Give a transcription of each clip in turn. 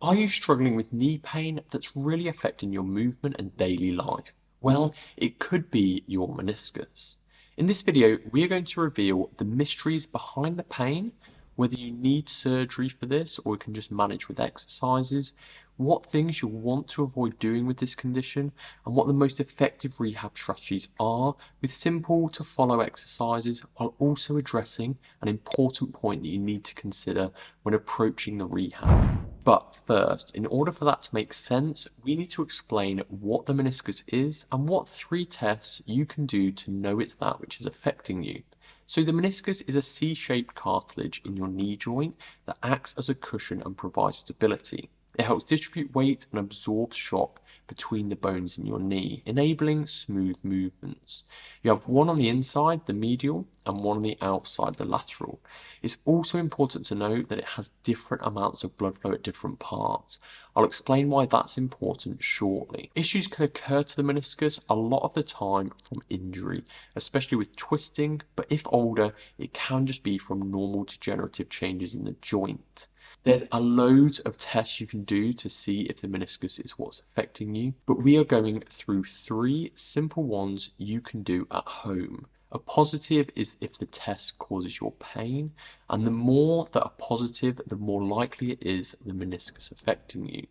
Are you struggling with knee pain that's really affecting your movement and daily life? Well, it could be your meniscus. In this video, we are going to reveal the mysteries behind the pain, whether you need surgery for this or you can just manage with exercises, what things you'll want to avoid doing with this condition, and what the most effective rehab strategies are with simple to follow exercises while also addressing an important point that you need to consider when approaching the rehab. But first, in order for that to make sense, we need to explain what the meniscus is and what 3 tests you can do to know it's that which is affecting you. So the meniscus is a C-shaped cartilage in your knee joint that acts as a cushion and provides stability. It helps distribute weight and absorb shock between the bones in your knee, enabling smooth movements. You have one on the inside, the medial, and one on the outside, the lateral. It's also important to note that it has different amounts of blood flow at different parts. I'll explain why that's important shortly. Issues can occur to the meniscus a lot of the time from injury, especially with twisting, but if older, it can just be from normal degenerative changes in the joint. There's a load of tests you can do to see if the meniscus is what's affecting you, but we are going through 3 simple ones you can do at home. A positive is if the test causes your pain, and the more that are positive, the more likely it is the meniscus affecting you.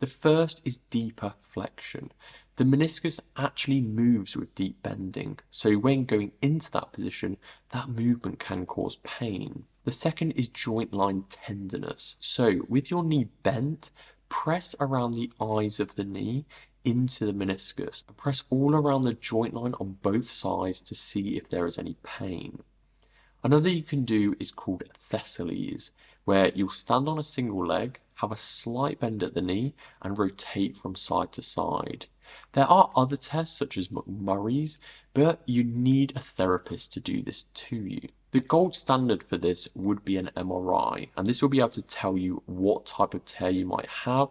The first is deeper flexion. The meniscus actually moves with deep bending, so when going into that position, that movement can cause pain. The second is joint line tenderness. So with your knee bent, press around the eyes of the knee into the meniscus and press all around the joint line on both sides to see if there is any pain. Another you can do is called Thessaly's, where you'll stand on a single leg, have a slight bend at the knee, and rotate from side to side. There are other tests such as McMurray's, but you need a therapist to do this to you. The gold standard for this would be an MRI, and this will be able to tell you what type of tear you might have,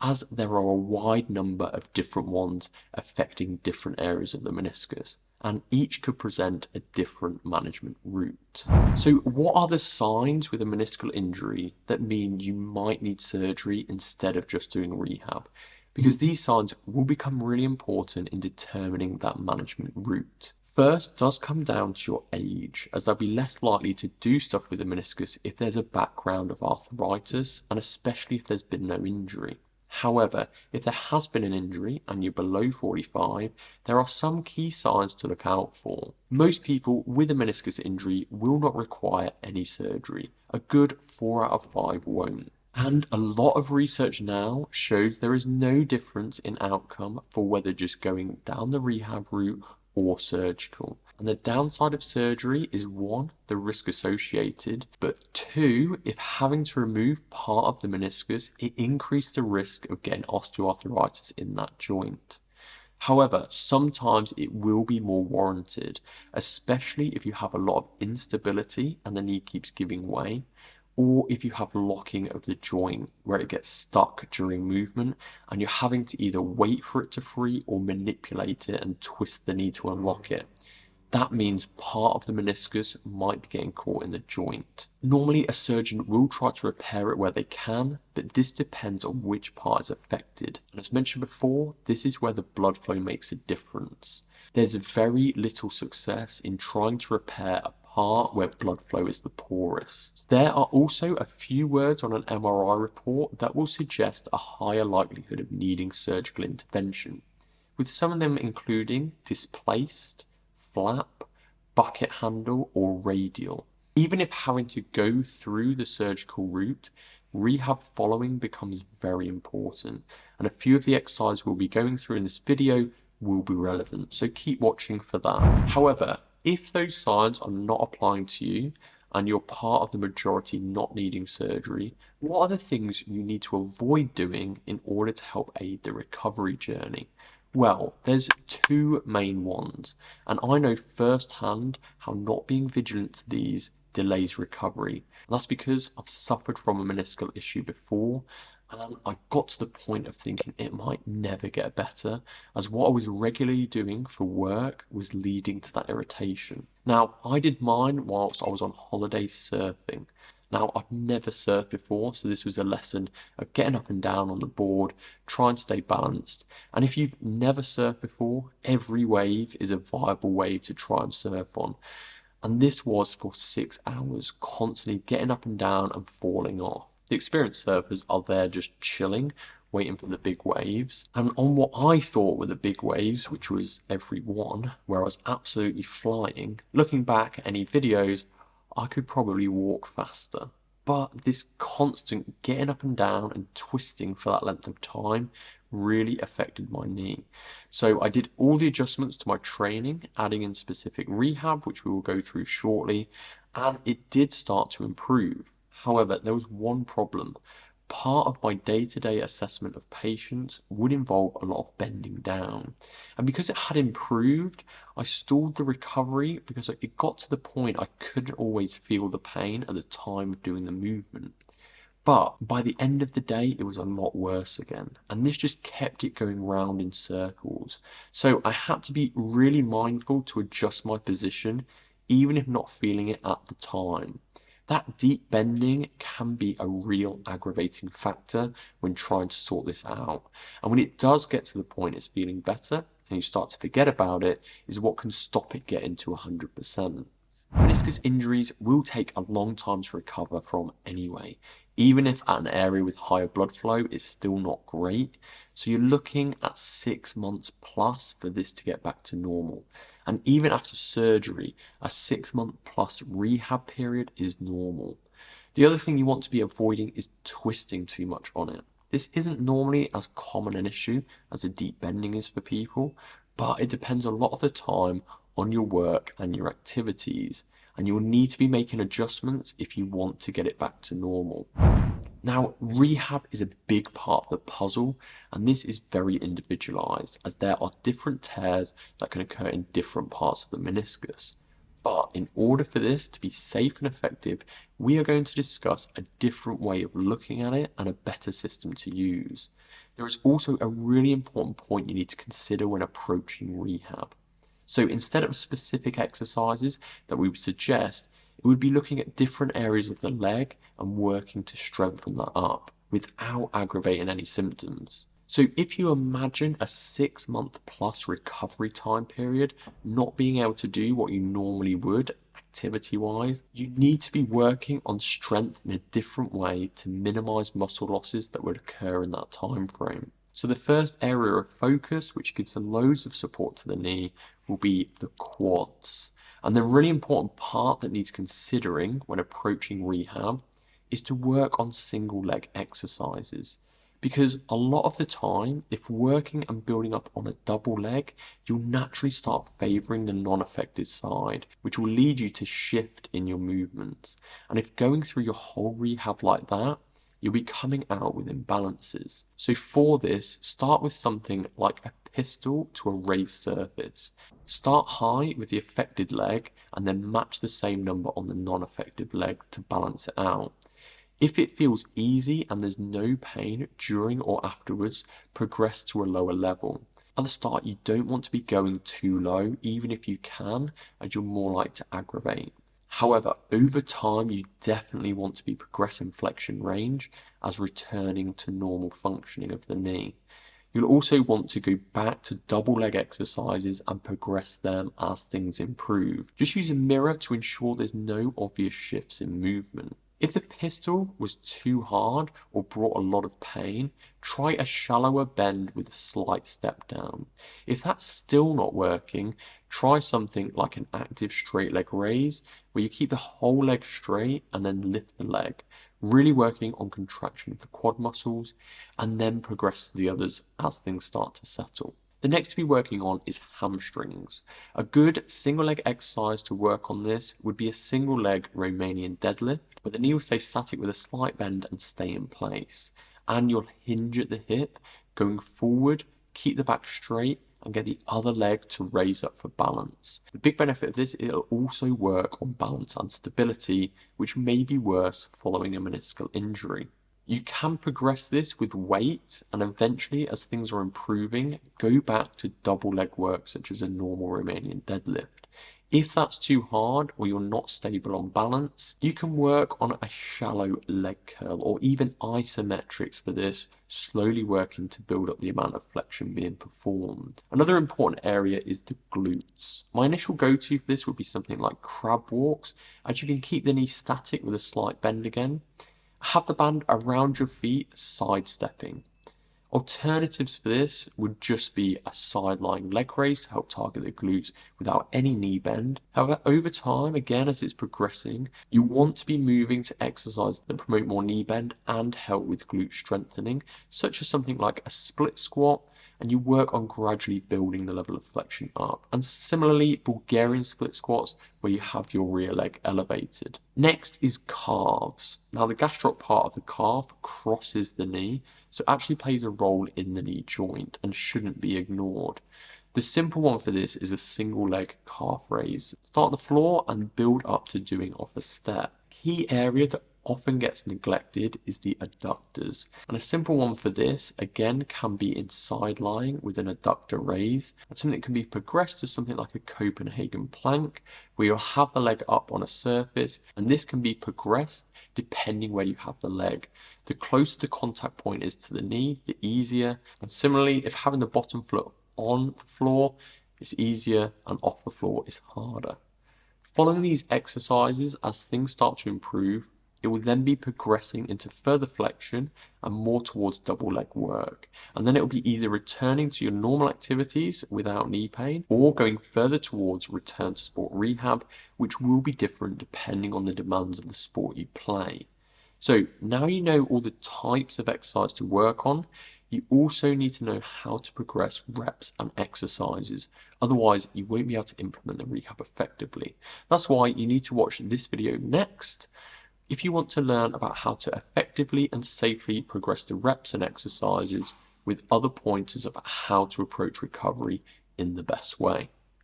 as there are a wide number of different ones affecting different areas of the meniscus, and each could present a different management route. So what are the signs with a meniscal injury that mean you might need surgery instead of just doing rehab? Because these signs will become really important in determining that management route. First does come down to your age, as they'll be less likely to do stuff with the meniscus if there's a background of arthritis, and especially if there's been no injury. However, if there has been an injury and you're below 45, there are some key signs to look out for. Most people with a meniscus injury will not require any surgery. A good 4 out of 5 won't. And a lot of research now shows there is no difference in outcome for whether just going down the rehab route or surgical. And the downside of surgery is 1, the risk associated, but 2, if having to remove part of the meniscus, it increases the risk of getting osteoarthritis in that joint. However, sometimes it will be more warranted, especially if you have a lot of instability and the knee keeps giving way, or if you have locking of the joint where it gets stuck during movement and you're having to either wait for it to free or manipulate it and twist the knee to unlock it. That means part of the meniscus might be getting caught in the joint. Normally a surgeon will try to repair it where they can, but this depends on which part is affected. And as mentioned before, this is where the blood flow makes a difference. There's very little success in trying to repair a part where blood flow is the poorest. There are also a few words on an MRI report that will suggest a higher likelihood of needing surgical intervention, with some of them including displaced, flap, bucket handle, or radial. Even if having to go through the surgical route, rehab following becomes very important, and a few of the exercises we'll be going through in this video will be relevant, so keep watching for that. However, if those signs are not applying to you and you're part of the majority not needing surgery, what are the things you need to avoid doing in order to help aid the recovery journey? Well, there's 2 main ones, and I know firsthand how not being vigilant to these delays recovery. And that's because I've suffered from a meniscal issue before, and I got to the point of thinking it might never get better, as what I was regularly doing for work was leading to that irritation. Now, I did mine whilst I was on holiday surfing, Now, I'd never surfed before, so this was a lesson of getting up and down on the board, try and stay balanced. And if you've never surfed before, every wave is a viable wave to try and surf on. And this was for 6 hours, constantly getting up and down and falling off. The experienced surfers are there just chilling, waiting for the big waves. And on what I thought were the big waves, which was every one, where I was absolutely flying, looking back at any videos, I could probably walk faster. But this constant getting up and down and twisting for that length of time really affected my knee. So I did all the adjustments to my training, adding in specific rehab, which we will go through shortly, and it did start to improve. However, there was one problem. Part of my day-to-day assessment of patients would involve a lot of bending down. And because it had improved, I stalled the recovery because it got to the point I couldn't always feel the pain at the time of doing the movement. But by the end of the day, it was a lot worse again. And this just kept it going round in circles. So I had to be really mindful to adjust my position, even if not feeling it at the time. That deep bending can be a real aggravating factor when trying to sort this out. And when it does get to the point it's feeling better and you start to forget about it, is what can stop it getting to 100%. Meniscus injuries will take a long time to recover from anyway, even if at an area with higher blood flow it's still not great. So you're looking at 6 months plus for this to get back to normal. And even after surgery, a 6 month plus rehab period is normal. The other thing you want to be avoiding is twisting too much on it. This isn't normally as common an issue as a deep bending is for people, but it depends a lot of the time on your work and your activities, and you'll need to be making adjustments if you want to get it back to normal. Now, rehab is a big part of the puzzle, and this is very individualized as there are different tears that can occur in different parts of the meniscus. But in order for this to be safe and effective, we are going to discuss a different way of looking at it and a better system to use. There is also a really important point you need to consider when approaching rehab. So instead of specific exercises that we would suggest, it would be looking at different areas of the leg and working to strengthen that up without aggravating any symptoms. So if you imagine a 6 month plus recovery time period, not being able to do what you normally would activity-wise, you need to be working on strength in a different way to minimize muscle losses that would occur in that time frame. So the first area of focus, which gives the loads of support to the knee, will be the quads. And the really important part that needs considering when approaching rehab is to work on single leg exercises. Because a lot of the time, if working and building up on a double leg, you'll naturally start favoring the non-affected side, which will lead you to shift in your movements. And if going through your whole rehab like that, you'll be coming out with imbalances. So for this, start with something like a pistol to a raised surface. Start high with the affected leg and then match the same number on the non-affected leg to balance it out. If it feels easy and there's no pain during or afterwards, progress to a lower level. At the start, you don't want to be going too low, even if you can, as you're more likely to aggravate. However, over time, you definitely want to be progressing flexion range as returning to normal functioning of the knee. You'll also want to go back to double leg exercises and progress them as things improve. Just use a mirror to ensure there's no obvious shifts in movement. If the pistol was too hard or brought a lot of pain, try a shallower bend with a slight step down. If that's still not working, try something like an active straight leg raise, where you keep the whole leg straight and then lift the leg, really working on contraction of the quad muscles, and then progress to the others as things start to settle. The next to be working on is hamstrings. A good single leg exercise to work on this would be a single leg Romanian deadlift, where the knee will stay static with a slight bend and stay in place. And you'll hinge at the hip, going forward, keep the back straight, and get the other leg to raise up for balance. The big benefit of this, it'll also work on balance and stability, which may be worse following a meniscal injury. You can progress this with weight, and eventually, as things are improving, go back to double leg work such as a normal Romanian deadlift. If that's too hard or you're not stable on balance, you can work on a shallow leg curl or even isometrics for this, slowly working to build up the amount of flexion being performed. Another important area is the glutes. My initial go-to for this would be something like crab walks, as you can keep the knee static with a slight bend again. Have the band around your feet, sidestepping. Alternatives for this would just be a side-lying leg raise to help target the glutes without any knee bend. However, over time, again, as it's progressing, you want to be moving to exercises that promote more knee bend and help with glute strengthening, such as something like a split squat, and you work on gradually building the level of flexion up. And similarly, Bulgarian split squats, where you have your rear leg elevated. Next is calves. Now, the gastroc part of the calf crosses the knee, so it actually plays a role in the knee joint and shouldn't be ignored. The simple one for this is a single leg calf raise. Start on the floor and build up to doing off a step. Key area that often gets neglected is the adductors. And a simple one for this, again, can be in side lying with an adductor raise. And something that can be progressed to something like a Copenhagen plank, where you'll have the leg up on a surface, and this can be progressed depending where you have the leg. The closer the contact point is to the knee, the easier. And similarly, if having the bottom foot on the floor is easier and off the floor is harder. Following these exercises, as things start to improve, it will then be progressing into further flexion and more towards double leg work. And then it will be either returning to your normal activities without knee pain or going further towards return to sport rehab, which will be different depending on the demands of the sport you play. So now you know all the types of exercise to work on, you also need to know how to progress reps and exercises. Otherwise, you won't be able to implement the rehab effectively. That's why you need to watch this video next if you want to learn about how to effectively and safely progress the reps and exercises with other pointers about how to approach recovery in the best way.